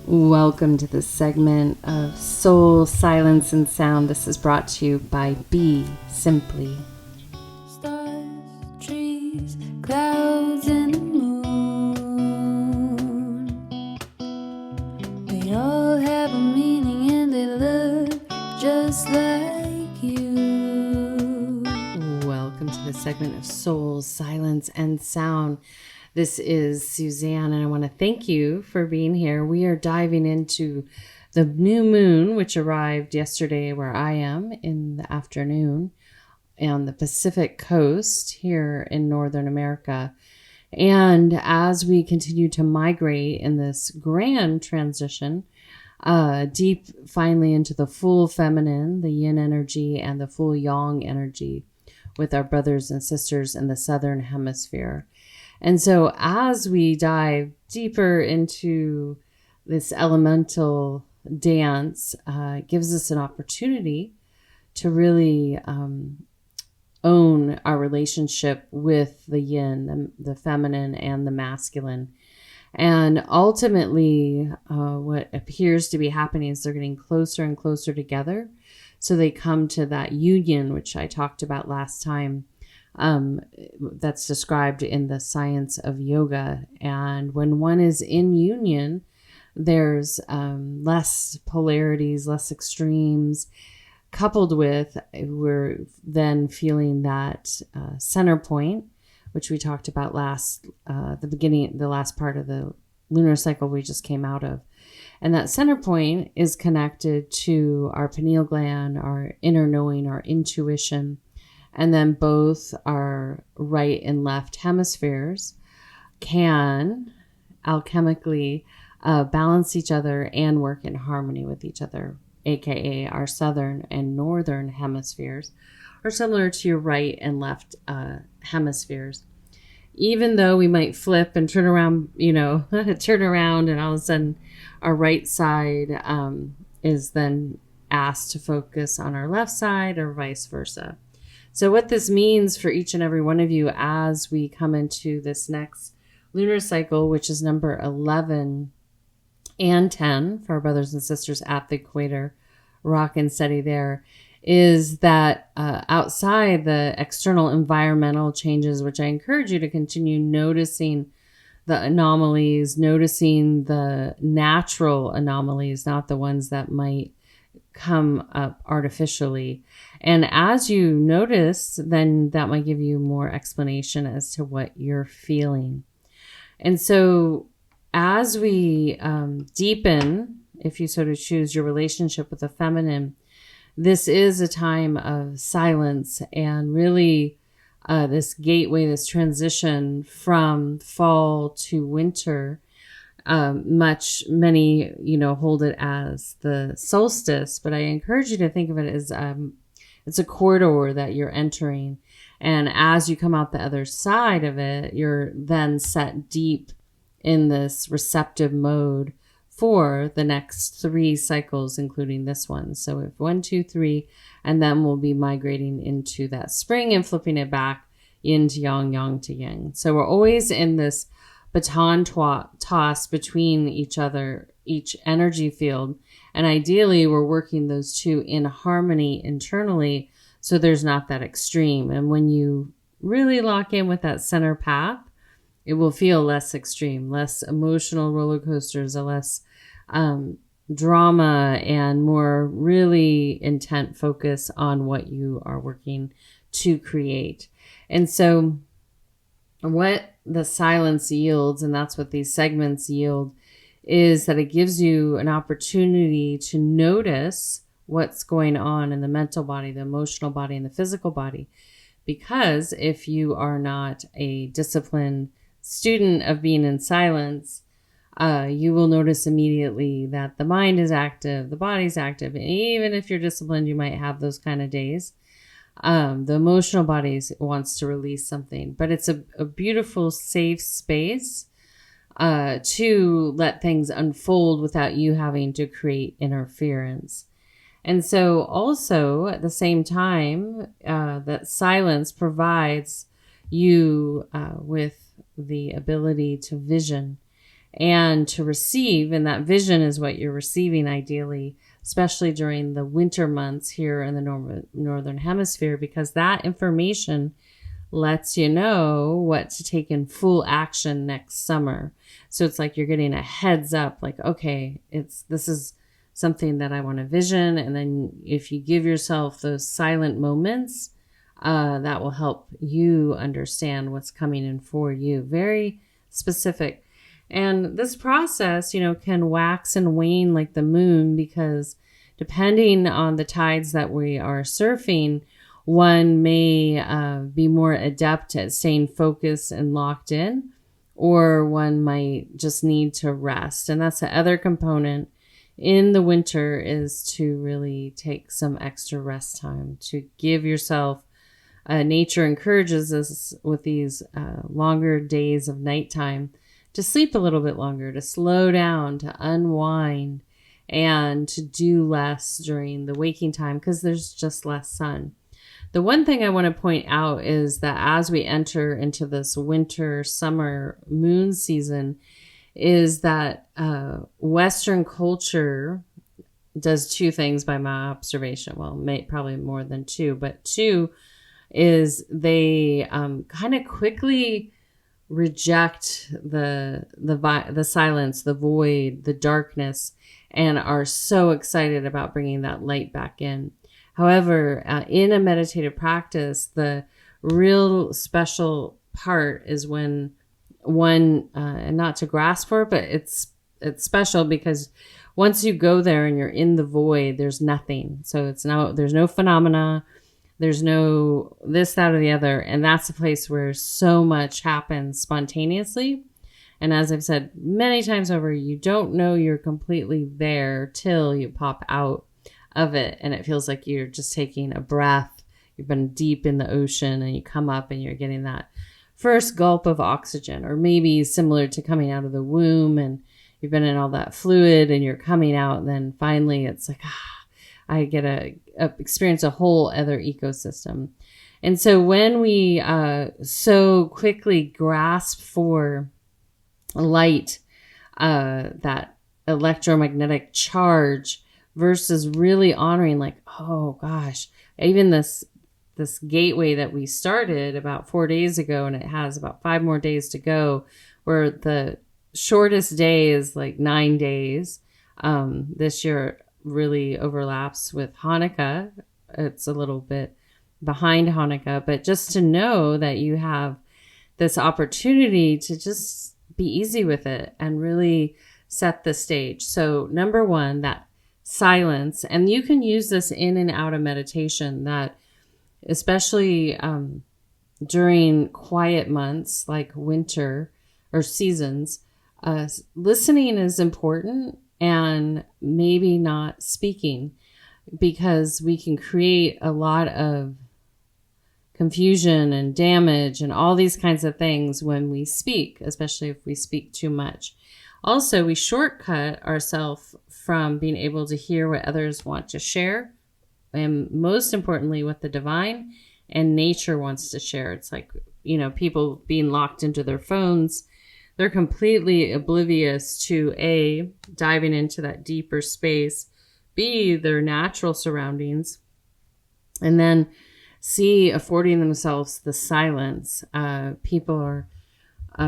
Welcome to this segment of Soul, Silence, and Sound. This is brought to you by BeSimply. Stars, trees, clouds, and the moon. They all have a meaning and they look just like you. Welcome to this segment of Soul, Silence, and Sound. This is Suzanne, and I want to thank you for being here. We are diving into the new moon, which arrived yesterday where I am in the afternoon on the Pacific coast here in Northern America. And as we continue to migrate in this grand transition, deep finally into the full feminine, the yin energy, and the full yang energy with our brothers and sisters in the Southern Hemisphere. And so as we dive deeper into this elemental dance, it gives us an opportunity to really own our relationship with the yin, the feminine, and the masculine. And ultimately, what appears to be happening is they're getting closer and closer together. So they come to that union, which I talked about last time. That's described in the science of yoga. And when one is in union, there's less polarities, less extremes, coupled with we're then feeling that center point, which we talked about the last part of the lunar cycle we just came out of. And that center point is connected to our pineal gland, our inner knowing, our intuition. And then both our right and left hemispheres can alchemically balance each other and work in harmony with each other, aka our southern and northern hemispheres are similar to your right and left hemispheres. Even though we might flip and turn around, turn around and all of a sudden our right side is then asked to focus on our left side or vice versa. So what this means for each and every one of you as we come into this next lunar cycle, which is number 11 and 10 for our brothers and sisters at the equator, rock and steady there, is that outside the external environmental changes, which I encourage you to continue noticing the anomalies, noticing the natural anomalies, not the ones that might come up artificially. And as you notice, then that might give you more explanation as to what you're feeling. And so as we deepen, if you sort of choose your relationship with the feminine, this is a time of silence and really this gateway, this transition from fall to winter. Many, hold it as the solstice, but I encourage you to think of it as it's a corridor that you're entering. And as you come out the other side of it, you're then set deep in this receptive mode for the next 3 cycles, including this one. So if 1, 2, 3, and then we'll be migrating into that spring and flipping it back yin to yang, yang to yin. So we're always in this baton toss between each other, each energy field. And ideally, we're working those two in harmony internally so there's not that extreme. And when you really lock in with that center path, it will feel less extreme, less emotional roller coasters, a less drama, and more really intent focus on what you are working to create. And so what the silence yields, and that's what these segments yield, is that it gives you an opportunity to notice what's going on in the mental body, the emotional body, and the physical body. Because if you are not a disciplined student of being in silence, you will notice immediately that the mind is active, the body's active. And even if you're disciplined, you might have those kind of days. The emotional body wants to release something, but it's a beautiful, safe space to let things unfold without you having to create interference. And so also at the same time, that silence provides you with the ability to vision and to receive. And that vision is what you're receiving ideally, especially during the winter months here in the northern hemisphere, because that information lets you know what to take in full action next summer. So it's like you're getting a heads up, like, okay, this is something that I want to vision. And then if you give yourself those silent moments, that will help you understand what's coming in for you. Very specific. And this process, can wax and wane like the moon, because depending on the tides that we are surfing, one may be more adept at staying focused and locked in, or one might just need to rest. And that's the other component in the winter, is to really take some extra rest time, to give yourself. Nature encourages us with these longer days of nighttime to sleep a little bit longer, to slow down, to unwind, and to do less during the waking time because there's just less sun. The one thing I want to point out is that as we enter into this winter, summer moon season, is that Western culture does two things by my observation. Well, probably more than two, but two is they kind of quickly reject the silence, the void, the darkness, and are so excited about bringing that light back in. However, in a meditative practice, the real special part is when one, and not to grasp for it, but it's special because once you go there and you're in the void, there's nothing. So there's no phenomena. There's no this, that, or the other. And that's a place where so much happens spontaneously. And as I've said many times over, you don't know you're completely there till you pop out of it. And it feels like you're just taking a breath. You've been deep in the ocean and you come up and you're getting that first gulp of oxygen, or maybe similar to coming out of the womb and you've been in all that fluid and you're coming out. And then finally it's like, I get to experience a whole other ecosystem. And so when we so quickly grasp for light, that electromagnetic charge, versus really honoring, like, oh gosh, even this gateway that we started about 4 days ago, and it has about 5 more days to go, where the shortest day is like 9 days. This year really overlaps with Hanukkah. It's a little bit behind Hanukkah, but just to know that you have this opportunity to just be easy with it and really set the stage. So number one, that silence, and you can use this in and out of meditation, that especially during quiet months like winter or seasons, listening is important, and maybe not speaking, because we can create a lot of confusion and damage and all these kinds of things when we speak, especially if we speak too much. Also, we shortcut ourselves from being able to hear what others want to share, and most importantly, what the divine and nature wants to share. It's like, people being locked into their phones. They're completely oblivious to A, diving into that deeper space, B, their natural surroundings, and then C, affording themselves the silence. People are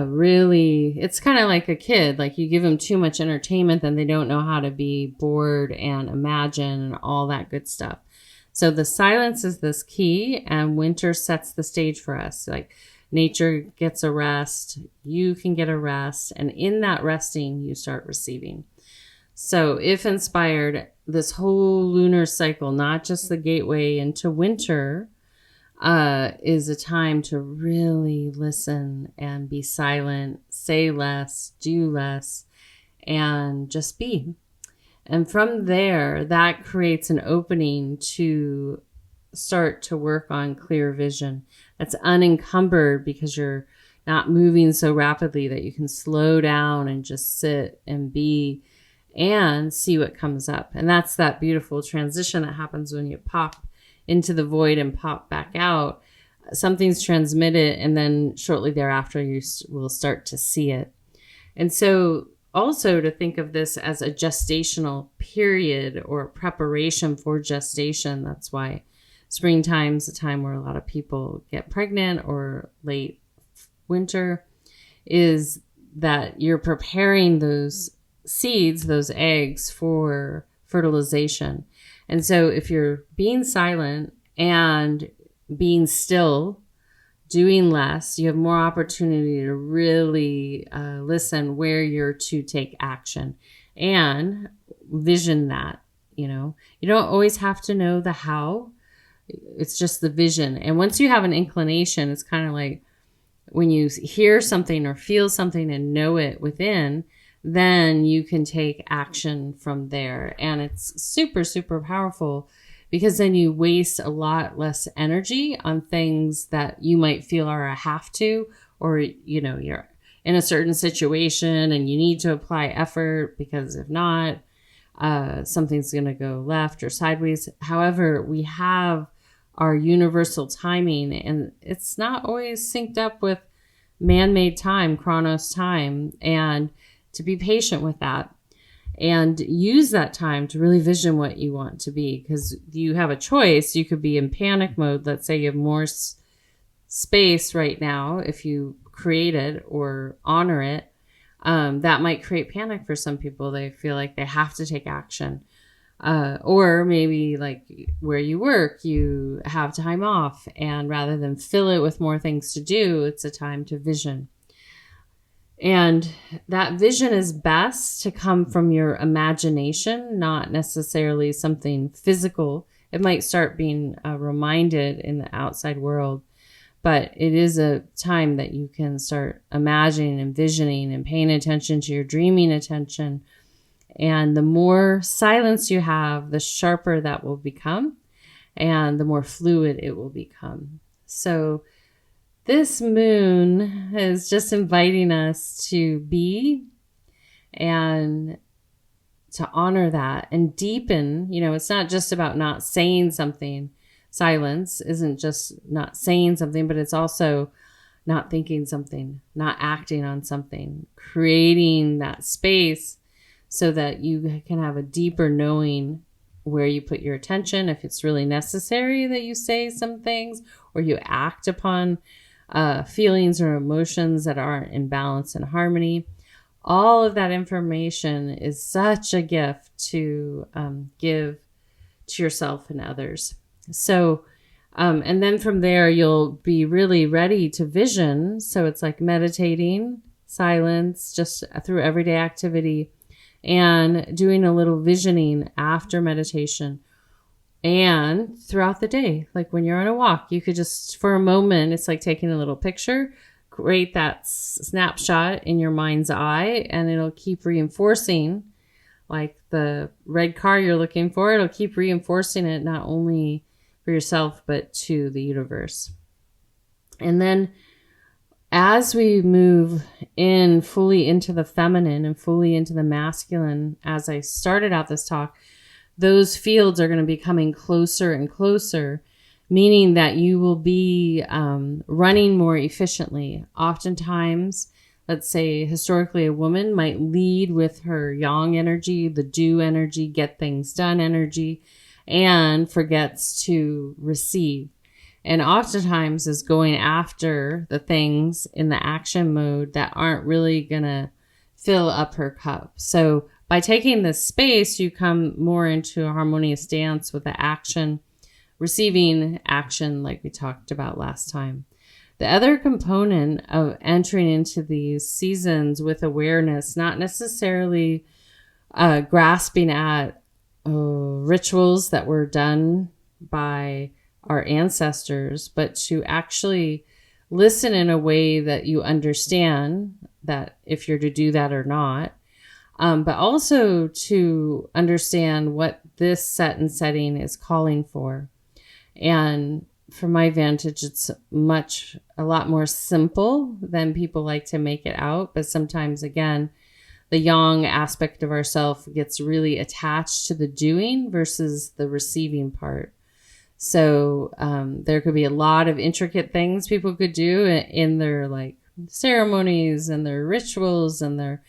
really, it's kind of like a kid. Like, you give them too much entertainment, then they don't know how to be bored and imagine and all that good stuff. So the silence is this key, and winter sets the stage for us. Like, nature gets a rest, you can get a rest, and in that resting, you start receiving. So if inspired, this whole lunar cycle, not just the gateway into winter, is a time to really listen and be silent, say less, do less, and just be. And from there, that creates an opening to start to work on clear vision that's unencumbered, because you're not moving so rapidly, that you can slow down and just sit and be and see what comes up. And that's that beautiful transition that happens when you pop into the void and pop back out. Something's transmitted, and then shortly thereafter you will start to see it. And so also to think of this as a gestational period or preparation for gestation. That's why springtime's a time where a lot of people get pregnant, or late winter, is that you're preparing those seeds, those eggs, for fertilization. And so if you're being silent and being still, doing less, you have more opportunity to really listen where you're to take action and vision that. You don't always have to know the how. It's just the vision. And once you have an inclination, it's kind of like when you hear something or feel something and know it within, then you can take action from there. And it's super, super powerful, because then you waste a lot less energy on things that you might feel are a have to, or, you're in a certain situation and you need to apply effort, because if not, something's going to go left or sideways. However, we have our universal timing, and it's not always synced up with man-made time, chronos time, and to be patient with that. And use that time to really vision what you want to be, because you have a choice. You could be in panic mode. Let's say you have more space right now. If you create it or honor it, that might create panic for some people. They feel like they have to take action. Or maybe like where you work, you have time off, and rather than fill it with more things to do, it's a time to vision. And that vision is best to come from your imagination, not necessarily something physical. It might start being reminded in the outside world, but it is a time that you can start imagining and visioning and paying attention to your dreaming attention. And the more silence you have, the sharper that will become, and the more fluid it will become. So this moon is just inviting us to be and to honor that and deepen. It's not just about not saying something. Silence isn't just not saying something, but it's also not thinking something, not acting on something, creating that space so that you can have a deeper knowing where you put your attention, if it's really necessary that you say some things or you act upon feelings or emotions that aren't in balance and harmony. All of that information is such a gift to give to yourself and others. So, and then from there, you'll be really ready to vision. So it's like meditating, silence, just through everyday activity, and doing a little visioning after meditation. And throughout the day, like when you're on a walk, you could just, for a moment, it's like taking a little picture, create that snapshot in your mind's eye, and it'll keep reinforcing, like the red car you're looking for, it'll keep reinforcing it, not only for yourself, but to the universe. And then as we move in fully into the feminine and fully into the masculine, as I started out this talk, those fields are going to be coming closer and closer, meaning that you will be running more efficiently. Oftentimes, let's say historically, a woman might lead with her yang energy, the do energy, get things done energy, and forgets to receive. And oftentimes is going after the things in the action mode that aren't really going to fill up her cup. So by taking this space, you come more into a harmonious dance with the action, receiving action like we talked about last time. The other component of entering into these seasons with awareness, not necessarily grasping at rituals that were done by our ancestors, but to actually listen in a way that you understand that if you're to do that or not. But also to understand what this set and setting is calling for. And from my vantage, it's a lot more simple than people like to make it out. But sometimes, again, the yang aspect of ourself gets really attached to the doing versus the receiving part. So there could be a lot of intricate things people could do in their like ceremonies and their rituals and their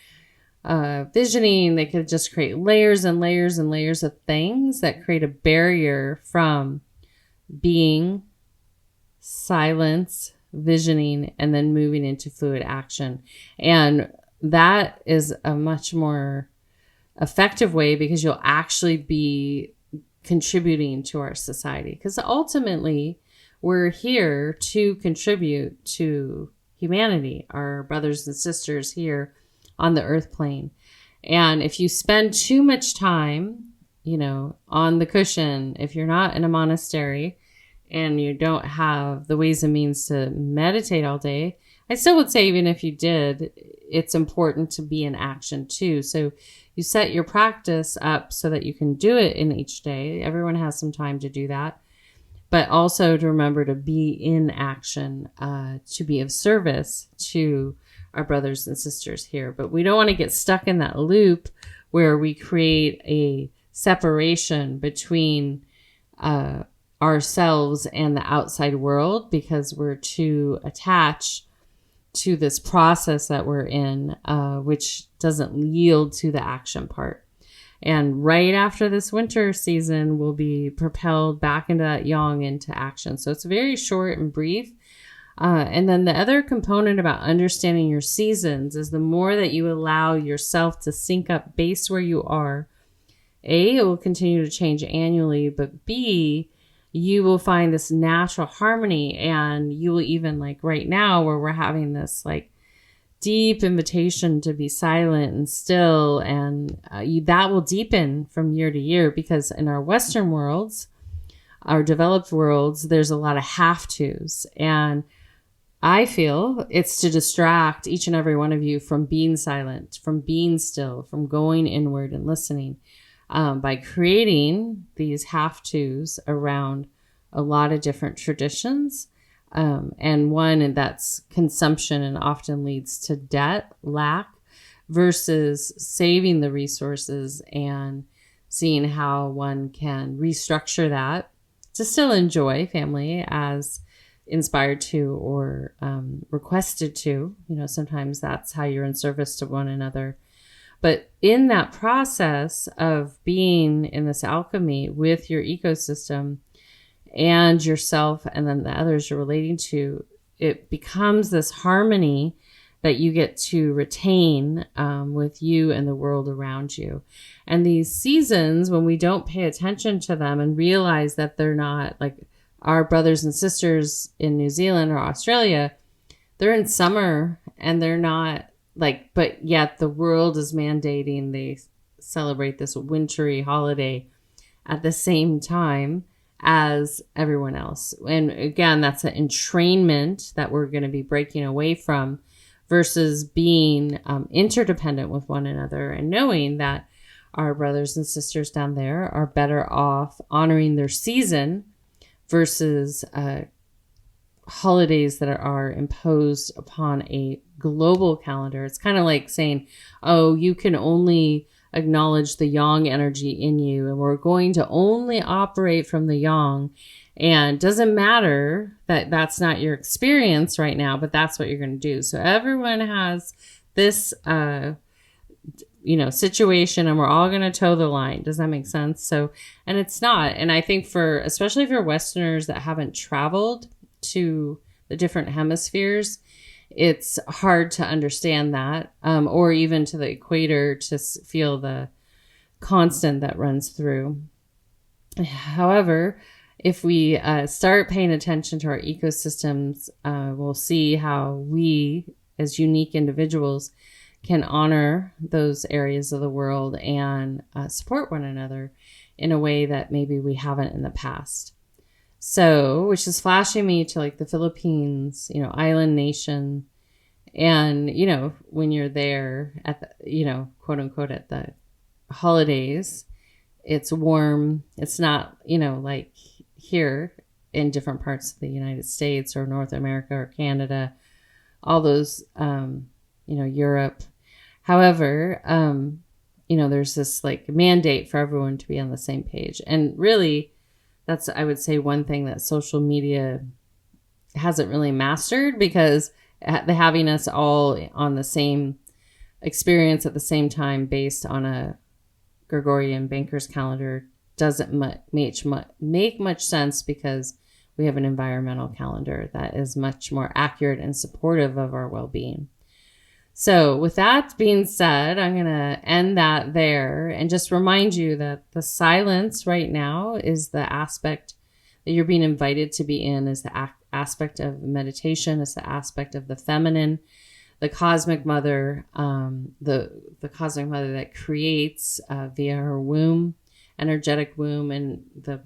visioning. They could just create layers and layers and layers of things that create a barrier from being, silence, visioning, and then moving into fluid action. And that is a much more effective way, because you'll actually be contributing to our society. Because ultimately, we're here to contribute to humanity, our brothers and sisters here on the earth plane. And if you spend too much time, on the cushion, if you're not in a monastery and you don't have the ways and means to meditate all day, I still would say, even if you did, it's important to be in action too. So you set your practice up so that you can do it in each day. Everyone has some time to do that. But also to remember to be in action, to be of service to our brothers and sisters here. But we don't want to get stuck in that loop where we create a separation between ourselves and the outside world, because we're too attached to this process that we're in, which doesn't yield to the action part. And right after this winter season, we'll be propelled back into that yang, into action. So it's very short and brief. And then the other component about understanding your seasons is the more that you allow yourself to sync up base where you are, A, it will continue to change annually, but B, you will find this natural harmony. And you will even, like right now where we're having this like deep invitation to be silent and still, and that will deepen from year to year, because in our Western worlds, our developed worlds, there's a lot of have-tos. And I feel it's to distract each and every one of you from being silent, from being still, from going inward and listening, by creating these have-tos around a lot of different traditions. And one that's consumption and often leads to debt, lack, versus saving the resources and seeing how one can restructure that to still enjoy family as inspired to or requested to. Sometimes that's how you're in service to one another. But in that process of being in this alchemy with your ecosystem and yourself and then the others you're relating to, it becomes this harmony that you get to retain with you and the world around you. And these seasons, when we don't pay attention to them and realize that they're not like our brothers and sisters in New Zealand or Australia, they're in summer and they're not like, but yet the world is mandating they celebrate this wintry holiday at the same time as everyone else. And again, that's an entrainment that we're going to be breaking away from, versus being interdependent with one another and knowing that our brothers and sisters down there are better off honoring their season versus holidays that are imposed upon a global calendar. It's kind of like saying, oh, you can only acknowledge the yang energy in you, and we're going to only operate from the yang. And doesn't matter that that's not your experience right now, but that's what you're going to do. So everyone has this, situation, and we're all going to toe the line. Does that make sense? So, and it's not. And I think especially for Westerners that haven't traveled to the different hemispheres, it's hard to understand that, or even to the equator to feel the constant that runs through. However, if we start paying attention to our ecosystems, we'll see how we, as unique individuals, can honor those areas of the world and support one another in a way that maybe we haven't in the past. So, which is flashing me to like the Philippines, island nation. And, when you're there at the, quote unquote, at the holidays, it's warm. It's not, like here in different parts of the United States or North America or Canada, all those, Europe. However, there's this like mandate for everyone to be on the same page. And really, that's, I would say, one thing that social media hasn't really mastered, because having us all on the same experience at the same time based on a Gregorian banker's calendar doesn't make much sense, because we have an environmental calendar that is much more accurate and supportive of our well-being. So with that being said, I'm going to end that there and just remind you that the silence right now is the aspect that you're being invited to be in, is the aspect of meditation, is the aspect of the feminine, the cosmic mother, the cosmic mother that creates via her womb, energetic womb, and the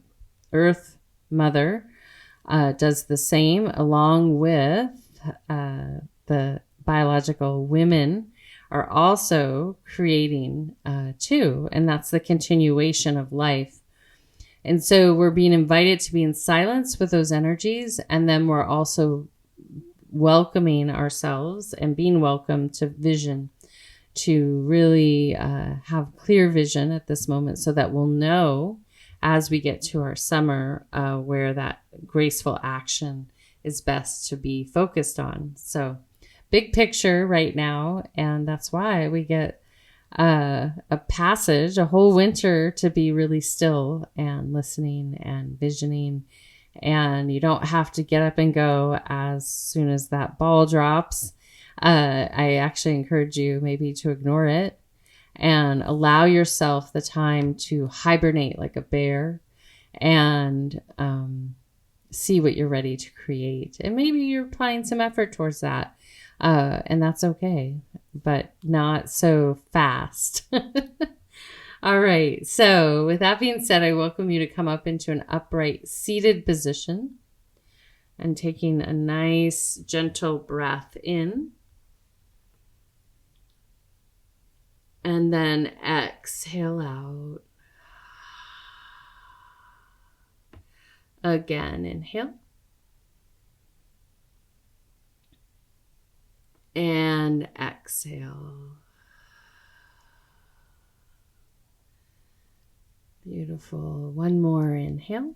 earth mother does the same, along with the biological women are also creating too, and that's the continuation of life. And so we're being invited to be in silence with those energies, and then we're also welcoming ourselves and being welcomed to vision, to really have clear vision at this moment, so that we'll know as we get to our summer where that graceful action is best to be focused on. So big picture right now, and that's why we get a passage, a whole winter, to be really still and listening and visioning. And you don't have to get up and go as soon as that ball drops. I actually encourage you maybe to ignore it and allow yourself the time to hibernate like a bear and see what you're ready to create. And maybe you're applying some effort towards that. And that's okay, but not so fast. All right. So with that being said, I welcome you to come up into an upright seated position and taking a nice gentle breath in. And then exhale out. Again, inhale. And exhale. Beautiful. One more inhale.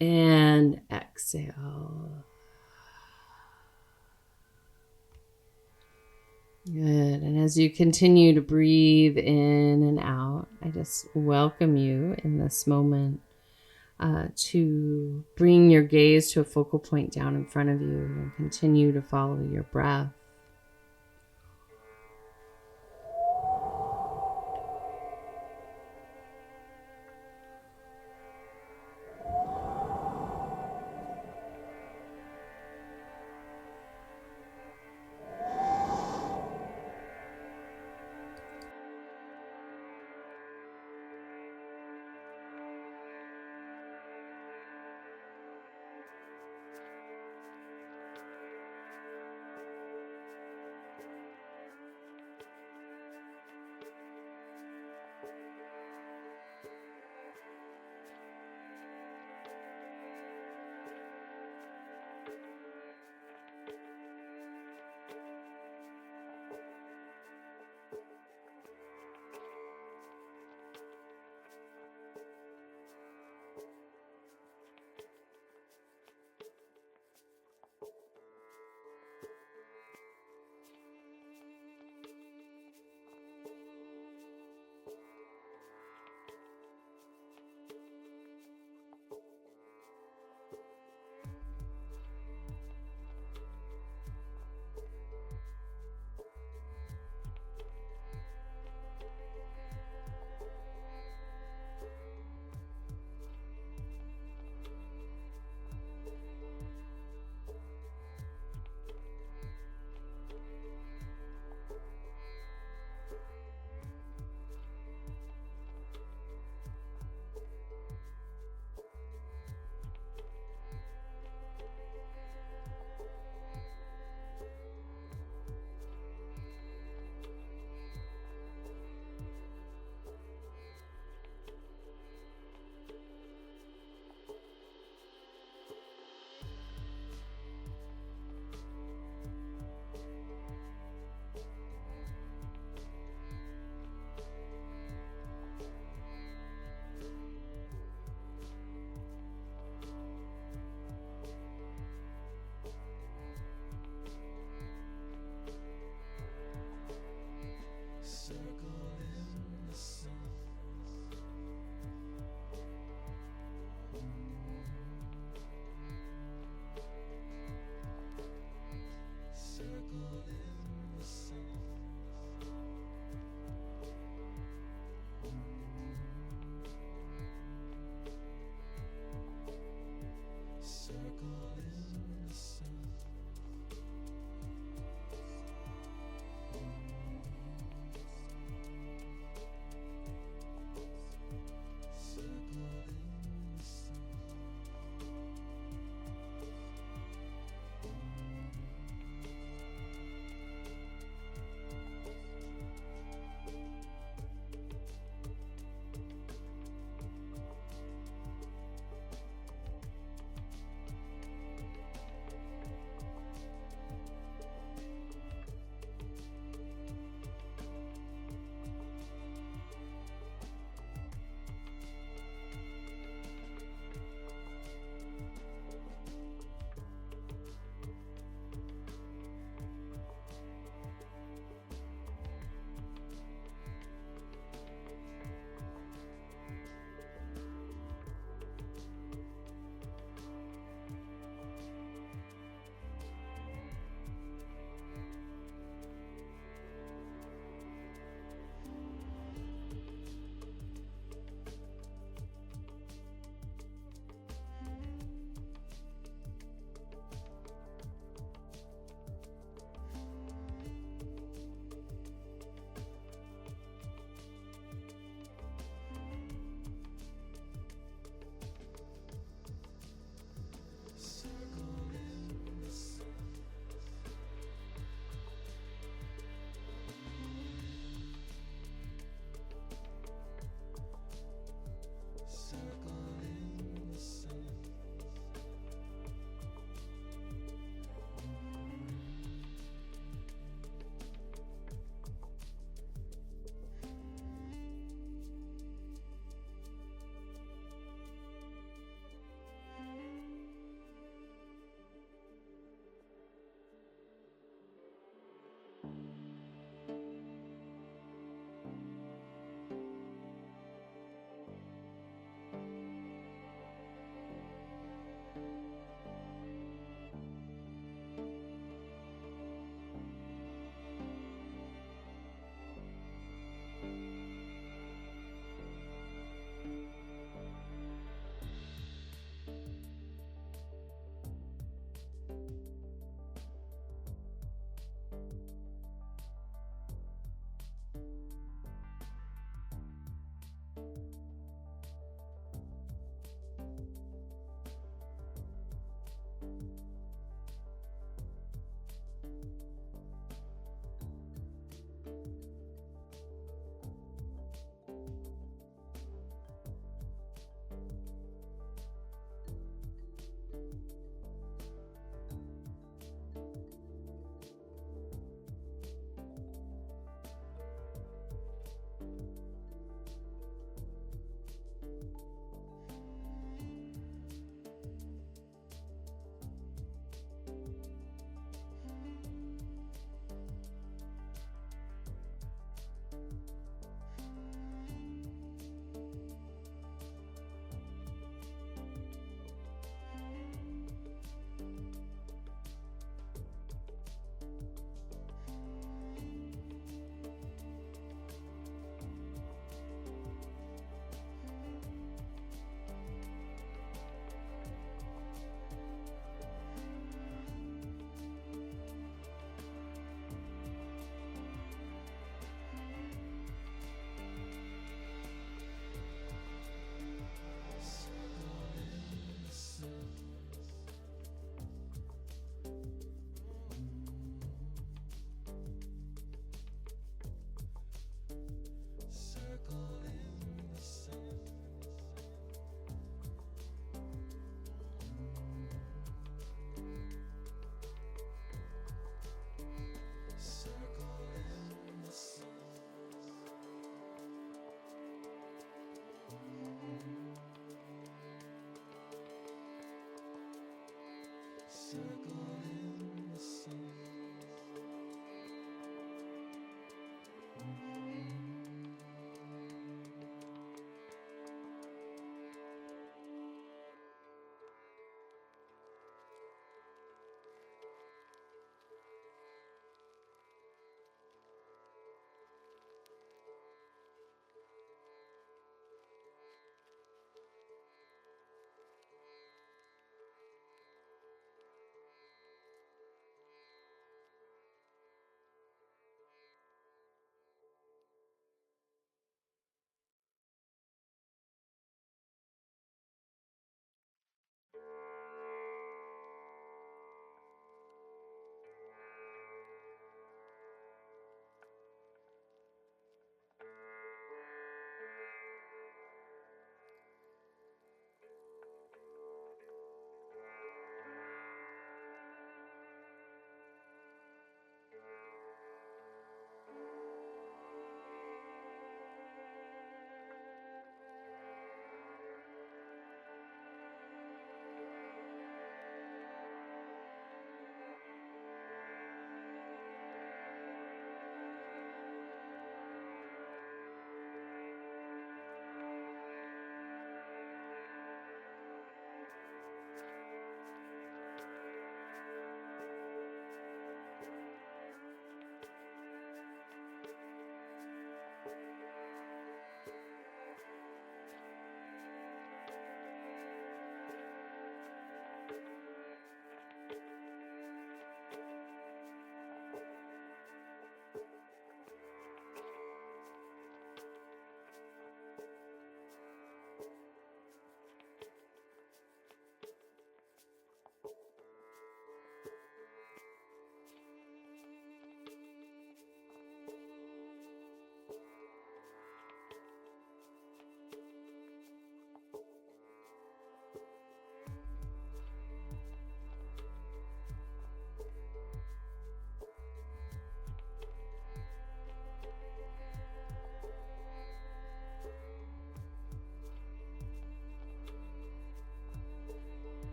And exhale. Good. And as you continue to breathe in and out, I just welcome you in this moment to bring your gaze to a focal point down in front of you and continue to follow your breath.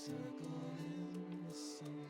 circle in the sand.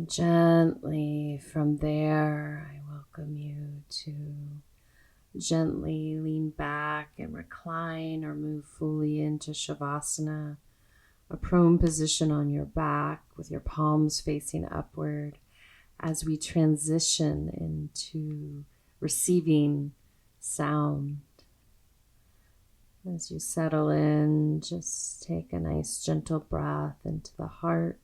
Gently from there, I welcome you to gently lean back and recline or move fully into Shavasana, a prone position on your back with your palms facing upward as we transition into receiving sound. As you settle in, just take a nice gentle breath into the heart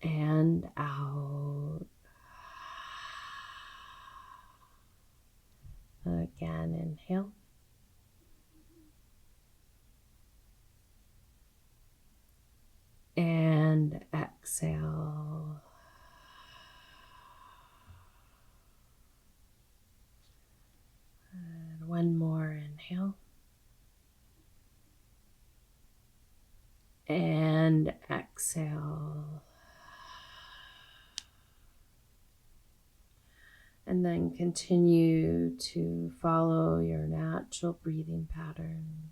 and out. Again, inhale. And exhale. And one more inhale. And exhale. And then continue to follow your natural breathing pattern.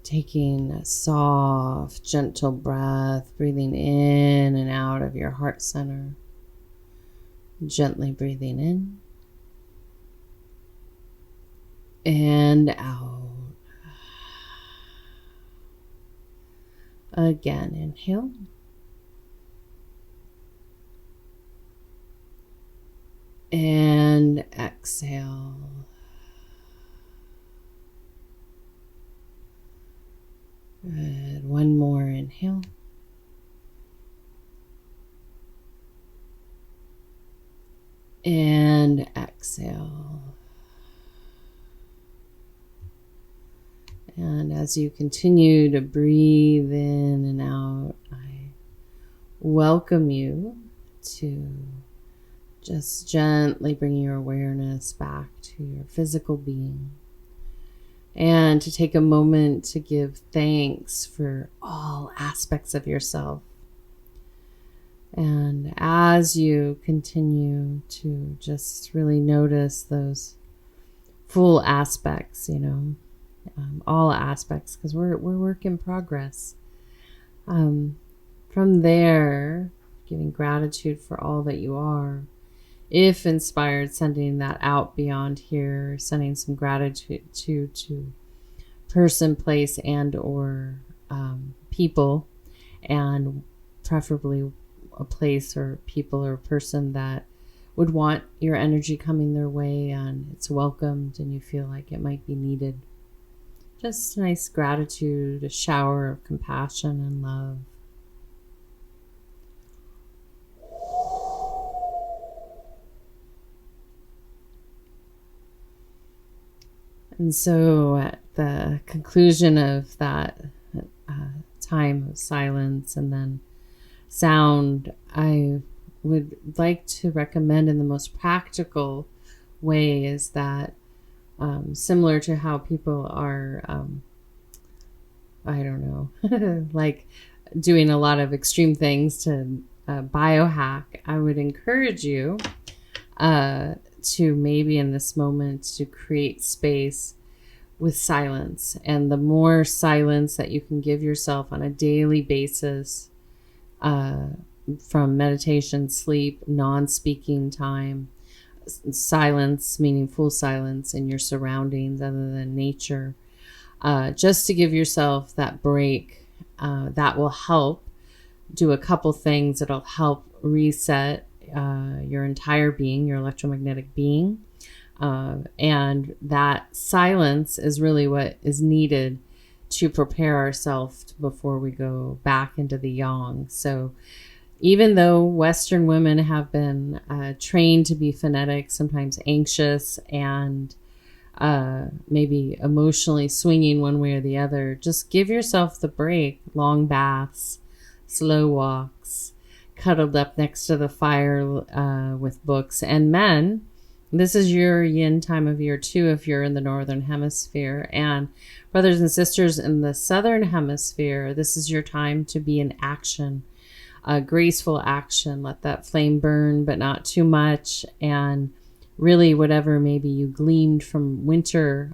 Taking a soft, gentle breath, breathing in and out of your heart center. Gently breathing in and out. Again, inhale. And exhale. Good. One more inhale. And exhale. And as you continue to breathe in and out, I welcome you to just gently bring your awareness back to your physical being. And to take a moment to give thanks for all aspects of yourself. And as you continue to just really notice those full aspects, all aspects, because we're work in progress. From there, giving gratitude for all that you are. If inspired, sending that out beyond here, sending some gratitude to person, place, and or people, and preferably a place or people or person that would want your energy coming their way, and it's welcomed and you feel like it might be needed. Just nice gratitude, a shower of compassion and love. And so at the conclusion of that time of silence and then sound, I would like to recommend in the most practical way is that similar to how people are, like doing a lot of extreme things to biohack, I would encourage you to maybe in this moment to create space with silence. And the more silence that you can give yourself on a daily basis, from meditation, sleep, non-speaking time, silence, meaning full silence in your surroundings other than nature, just to give yourself that break, that will help do a couple things. It'll help reset your entire being, your electromagnetic being. And that silence is really what is needed to prepare ourselves before we go back into the yang. So even though Western women have been trained to be phonetic, sometimes anxious and maybe emotionally swinging one way or the other, just give yourself the break. Long baths, slow walks, cuddled up next to the fire with books. And men, this is your yin time of year too if you're in the northern hemisphere. And brothers and sisters in the southern hemisphere, this is your time to be in action, graceful action. Let that flame burn, but not too much. And really whatever maybe you gleaned from winter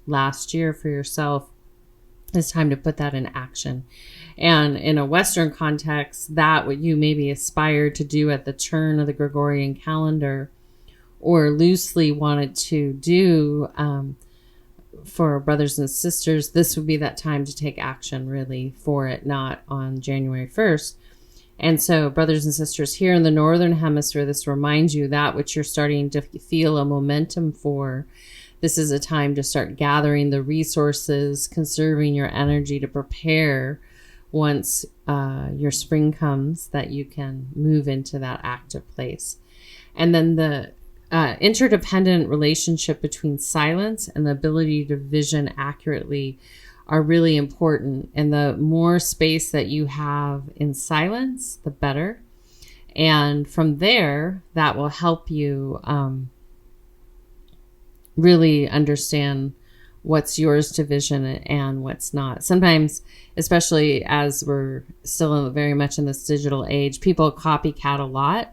last year for yourself, It's time to put that in action. And in a Western context, that what you maybe aspired to do at the turn of the Gregorian calendar, or loosely wanted to do for brothers and sisters, this would be that time to take action really for it, not on January 1st. And so, brothers and sisters, here in the Northern Hemisphere, this reminds you that which you're starting to feel a momentum for. This is a time to start gathering the resources, conserving your energy to prepare once your spring comes, that you can move into that active place. And then the interdependent relationship between silence and the ability to vision accurately are really important. And the more space that you have in silence, the better. And from there, that will help you really understand what's yours to vision and what's not. Sometimes, especially as we're still very much in this digital age, people copycat a lot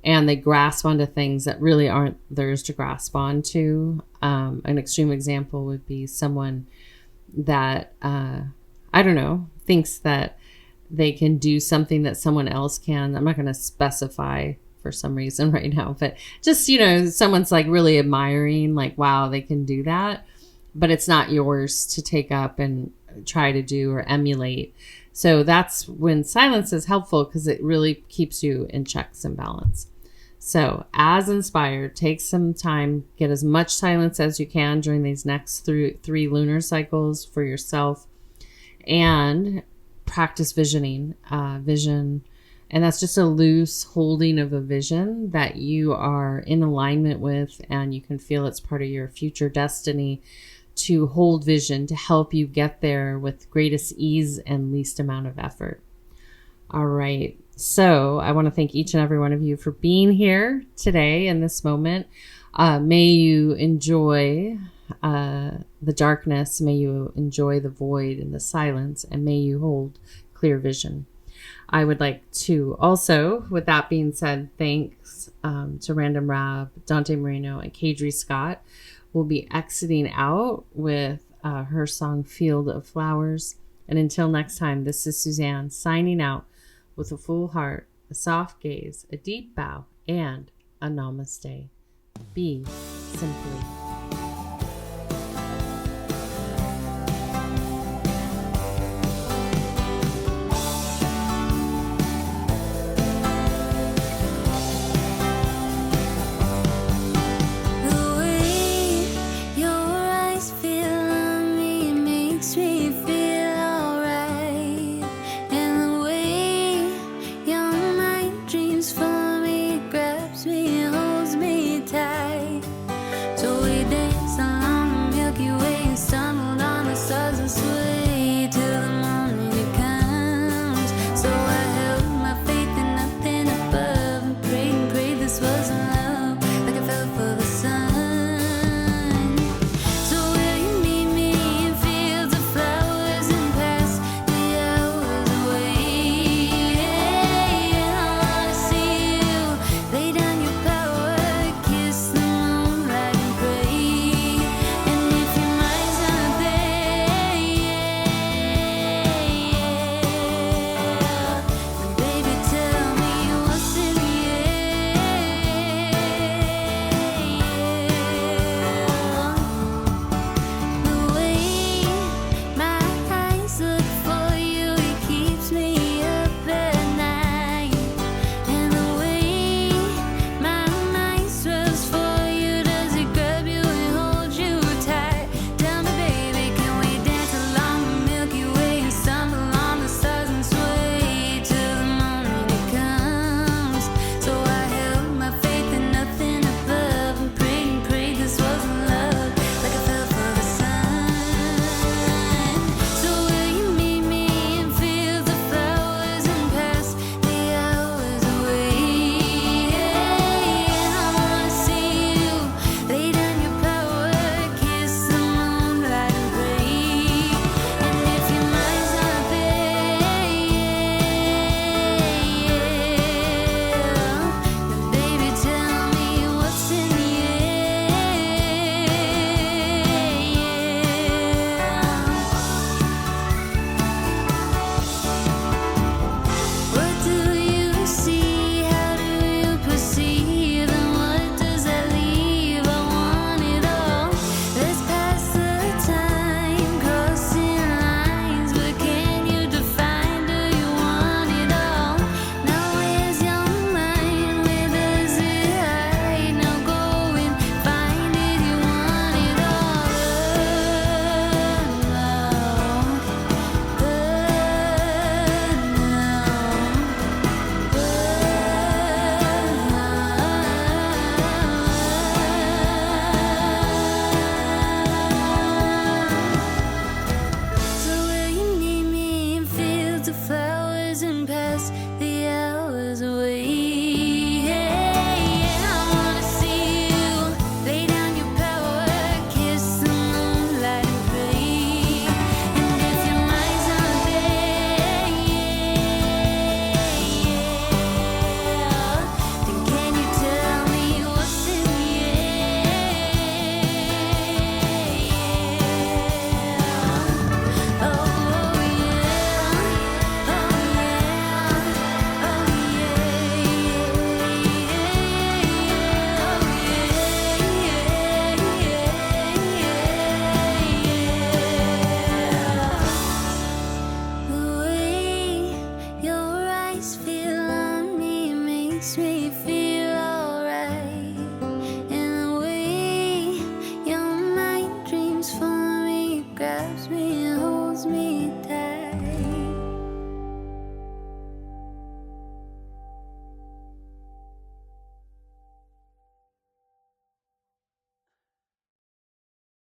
and they grasp onto things that really aren't theirs to grasp onto. An extreme example would be someone that, I don't know, thinks that they can do something that someone else can. I'm not going to specify for some reason right now, but just, someone's like really admiring, like, wow, they can do that, but it's not yours to take up and try to do or emulate. So that's when silence is helpful, because it really keeps you in checks and balance. So as inspired, take some time, get as much silence as you can during these next three lunar cycles for yourself, and practice visioning, vision. And that's just a loose holding of a vision that you are in alignment with, and you can feel it's part of your future destiny to hold vision to help you get there with greatest ease and least amount of effort. All right. So I want to thank each and every one of you for being here today in this moment. May you enjoy the darkness. May you enjoy the void and the silence, and may you hold clear vision. I would like to also, with that being said, thanks to Random Rab, Dante Moreno, and Kadri Scott. We'll be exiting out with her song Field of Flowers. And until next time, this is Suzanne signing out with a full heart, a soft gaze, a deep bow, and a namaste. Be simply. The way your eyes feel on me makes me feel alright, and the way your mind dreams for me grabs me, holds me tight. So we grabs me and holds me